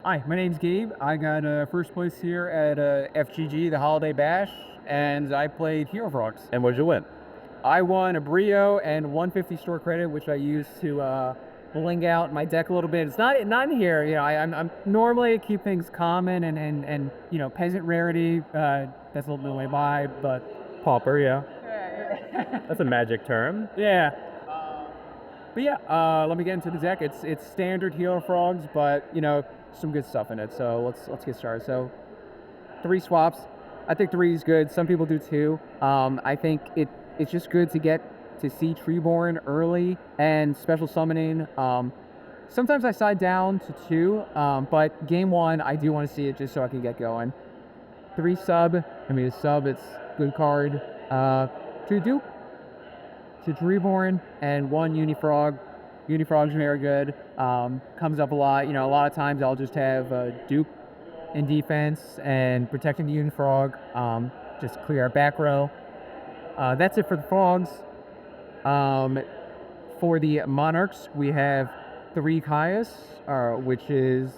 Hi, my name's Gabe. I got first place here at FGG, the Holiday Bash, and I played Hero Frogs. And what'd you win? I won a Brio and 150 store credit, which I used to bling out my deck a little bit. It's not in here. I'm normally keep things common and peasant rarity. That's a little bit way by, but Pauper, yeah. yeah. That's a magic term. Yeah. But yeah, let me get into the deck. It's standard Hero Frogs, but some good stuff in it. So let's get started. So 3 swaps. I think 3 is good. Some people do 2. I think it's just good to get to see Treeborn early and special summoning. Sometimes I side down to 2, but game 1 I do want to see it just so I can get going. 3 sub. I mean, a sub. It's good card. 2 Duke. 2 Treeborn and 1 Unifrog. Unifrog's very good. Comes up a lot. A lot of times I'll just have Duke in defense and protecting the Unifrog. Just clear our back row. That's it for the Frogs. For the Monarchs, we have 3 Caius, which is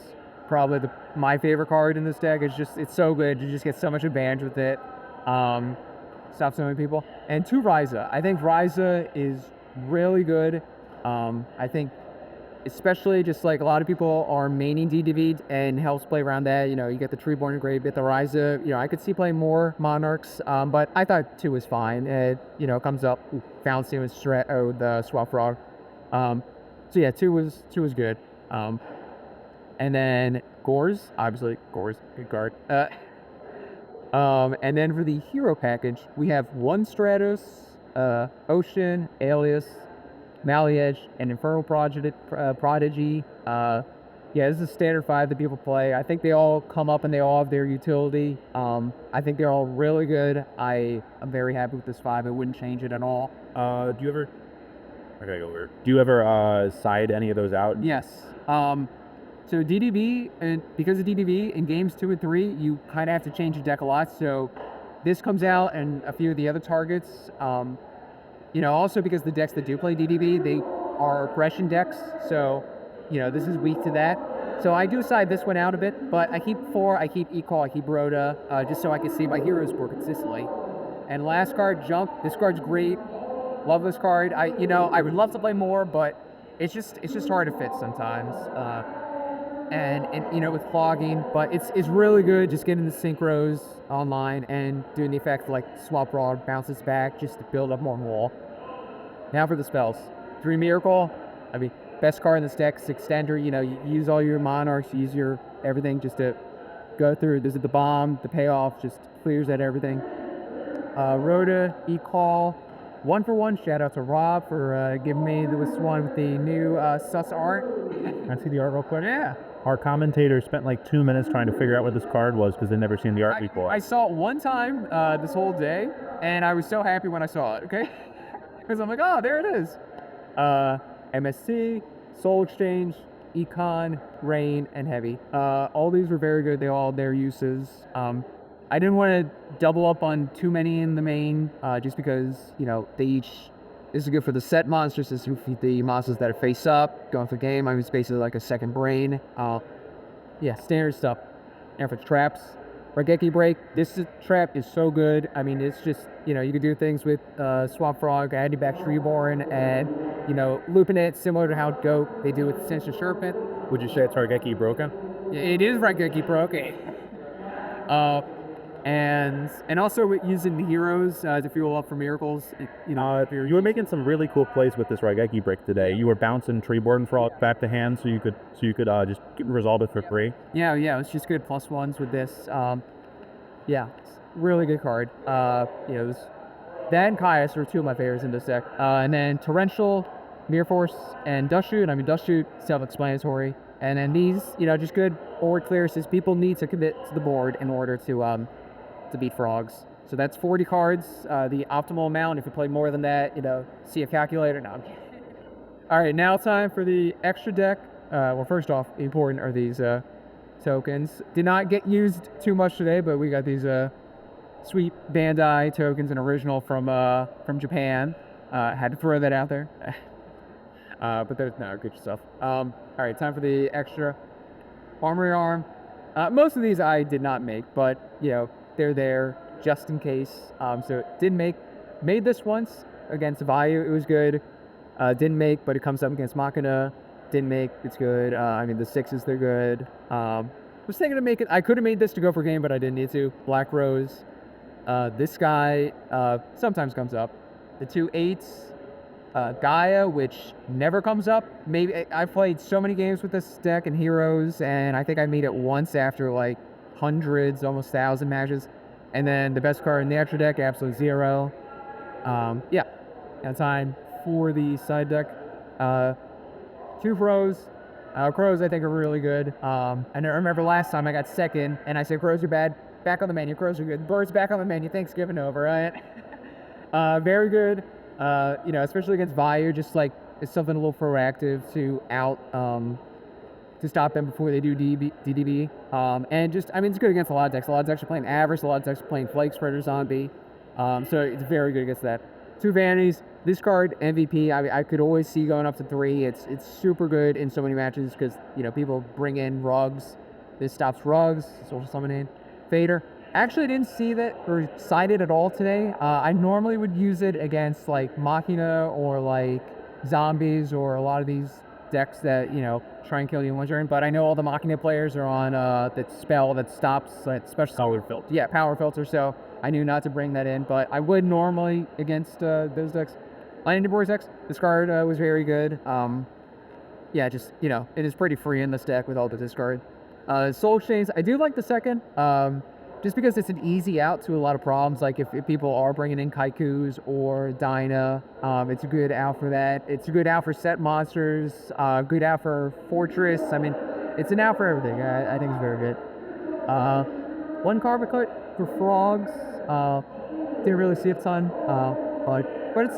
probably my favorite card in this deck. It's so good. You just get so much advantage with it. Stop so many people. And 2 Ryza. I think Ryza is really good. I think especially just like a lot of people are maining DDV and helps play around that. You get the Treeborn Grave, get the Ryza. I could see playing more Monarchs, but I thought 2 was fine. It comes up, Fountain with the Swap Frog. So yeah, 2 was good. And then Gores, obviously Gores, good card. And then for the hero package, we have 1 Stratos, Ocean, Alias, Maliedge, and Infernal Prodigy. Yeah, this is a standard 5 that people play. I think they all come up and they all have their utility. I think they're all really good. I am very happy with this 5. I wouldn't change it at all. Do you ever? Okay, go over. Do you ever side any of those out? Yes. So DDB, and because of DDB in games 2 and 3, you kind of have to change your deck a lot. So this comes out and a few of the other targets. Also because the decks that do play DDB, they are aggression decks. So, this is weak to that. So I do side this one out a bit, but I keep 4, I keep Ecall, I keep Rhoda, just so I can see my heroes more consistently. And last card, Junk. This card's great. Love this card. I would love to play more, but it's just hard to fit sometimes. And with clogging, but it's really good just getting the synchros online and doing the effect like swap rod bounces back just to build up more wall. Now for the spells. 3 Miracle. I mean, best card in this deck, 6 Extender. You use all your Monarchs, use your everything just to go through. This is the bomb, the payoff, just clears out everything. Rhoda, E-Call. 1 for 1. Shout out to Rob for giving me this one with the new sus art. I see the art real quick. Yeah. Our commentator spent like 2 minutes trying to figure out what this card was because they'd never seen the art before. I saw it one time this whole day, and I was so happy when I saw it, okay? Because I'm like, oh, there it is. MSC, Soul Exchange, Econ, Rain, and Heavy. All these were very good. They all had their uses. I didn't want to double up on too many in the main, just because, they each... This is good for the set monsters. This is good for the monsters that are face up, going for the game. I mean, it's basically like a second brain. Yeah, standard stuff. And for traps, Raigeki Break. This trap is so good. I mean, it's just, you can do things with Swamp Frog, adding back Treeborn, and, looping it similar to how Goat they do with Sinister Serpent. Would you say it's Raigeki broken? It is Raigeki broken. And also using the heroes to fuel up for miracles. You were making some really cool plays with this Raigeki brick today. You were bouncing Treeborn Frog back to hand, so you could just resolve it for free. Yeah, it's just good +1s with this. Yeah, it's really good card. That and Caius are 2 of my favorites in this deck. And then Torrential, Mirror Force, and Dust Shoot. I mean, Dust Shoot, self-explanatory. And then these, just good board clearances. People need to commit to the board in order to beat frogs. So that's 40 cards, the optimal amount. If you play more than that, see a calculator. No, I'm kidding. All right, now time for the extra deck. Well, first off, important are these tokens. Did not get used too much today, but we got these sweet Bandai tokens, an original from Japan. Had to throw that out there. But there's no good stuff. All right, time for the extra. Armory Arm. Most of these I did not make, but they're there just in case. So didn't made this once against Vayu. It was good. Didn't make, but it comes up against Machina. Didn't make. It's good. I mean, the 6s, they're good. Was thinking to make it. I could have made this to go for game, but I didn't need to. Black Rose. This guy sometimes comes up. The 2 8s. Gaia, which never comes up. Maybe I've played so many games with this deck and Heroes, and I think I made it once after like hundreds, almost 1,000 matches. And then the best card in the extra deck, Absolute Zero. Yeah, now time for the side deck. 2 Crows. Crows I think are really good. And I remember last time I got second, and I said Crows are bad. Back on the menu. Crows are good. Birds back on the menu. Thanksgiving over, right? Very good. Especially against Vayu, just like it's something a little proactive to to stop them before they do DDB. And just, I mean, it's good against a lot of decks. A lot of decks are playing Avarice, a lot of decks are playing Flake Spreader Zombie. So it's very good against that. 2 Vanities. This card, MVP, I could always see going up to 3. It's super good in so many matches because, people bring in Rugs. This stops Rugs, Social Summoning. Fader. Actually, I didn't see that or cite it at all today. I normally would use it against like Machina or like Zombies or a lot of these decks that, try and kill you in one turn. But I know all the Machina players are on that spell that stops that special Power Filter. Yeah, Power Filter. So I knew not to bring that in, but I would normally against those decks. Lightning Vortex, this card was very good. Yeah, just, it is pretty free in this deck with all the discard. Soul Chains, I do like the second. Just because it's an easy out to a lot of problems, like if people are bringing in Kaikus or Dyna, it's a good out for that. It's a good out for set monsters, good out for Fortress. I mean, it's an out for everything. I think it's very good. 1 Carbon Cut for Frogs. Didn't really see a ton, but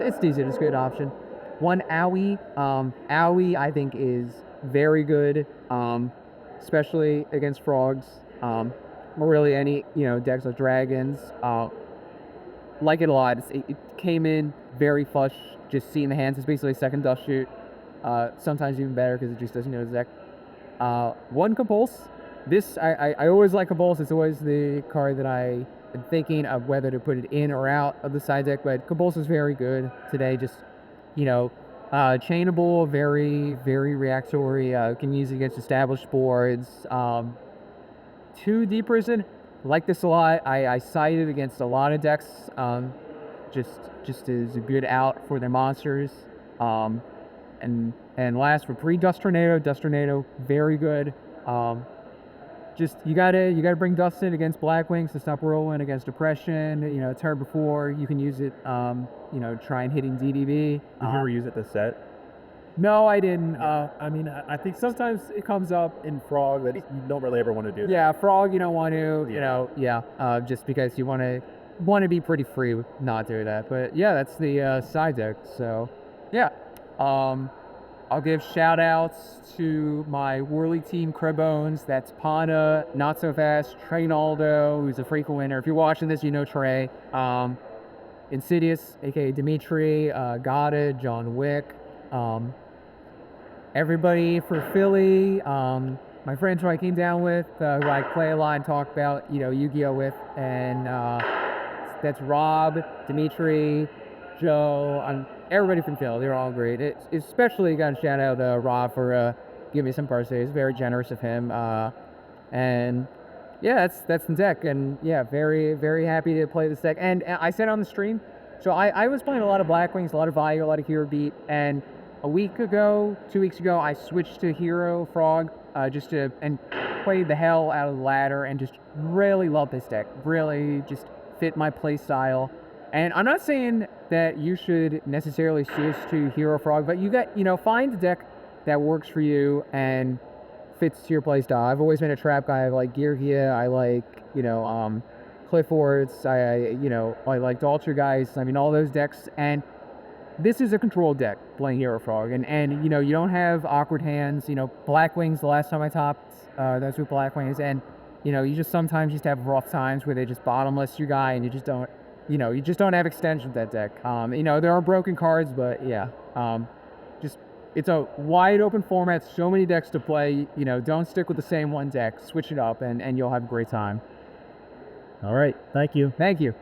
it's decent. It's a good option. 1 Owie. Owie, I think, is very good, especially against Frogs. Or really any, decks like Dragons. Like it a lot. It came in very flush, just seeing the hands. It's basically a second Dust Shoot. Sometimes even better because it just doesn't know the deck. 1 Compulse. This, I always like Compulse. It's always the card that I am thinking of whether to put it in or out of the side deck, but Compulse is very good today. Just, chainable, very, very reactory. Can use it against established boards. 2 Deep Prison, like this a lot. I cite it against a lot of decks. Just as a good out for their monsters. And last for 3 Dust Tornado, very good. Just you gotta bring Dust in against Blackwings to stop rolling against Depression. Turn before you can use it. Try and hitting DDB. Did you ever use it to set? No, I didn't. I mean, I think sometimes it comes up in Frog that you don't really ever want to do. Yeah, Frog, you don't want to. Just because you want to be pretty free with not doing that. But yeah, that's the side deck. So yeah, I'll give shout outs to my Whirly team, Crebones. That's Pana, Not So Fast, Trainaldo, who's a frequent winner. If you're watching this, you know Trey. Insidious, aka Dimitri, Gada, John Wick. Everybody for Philly, my friends who I came down with, who I play a lot and talk about, Yu-Gi-Oh with, and that's Rob, Dimitri, Joe, everybody from Philly. They're all great. Especially got a shout out to Rob for giving me some parses. Very generous of him. And yeah, that's the deck. And yeah, very, very happy to play this deck. And I said on the stream, so I was playing a lot of Blackwings, a lot of Vayu, a lot of Hero Beat, and a week ago, 2 weeks ago, I switched to Hero Frog and played the hell out of the ladder and just really love this deck. Really just fit my play style. And I'm not saying that you should necessarily switch to Hero Frog, but find a deck that works for you and fits to your play style. I've always been a trap guy. I like Geargia. I like, Cliffords. I like Dalter guys. I mean, all those decks. And this is a controlled deck playing Hero Frog, and you don't have awkward hands. Blackwings. The last time I topped, that's with Blackwings, and you just sometimes have rough times where they just bottomless your guy, and you just don't have extension with that deck. There are broken cards, but yeah, just It's a wide open format, so many decks to play. You know, don't stick with the same one deck. Switch it up, and you'll have a great time. All right. Thank you. Thank you.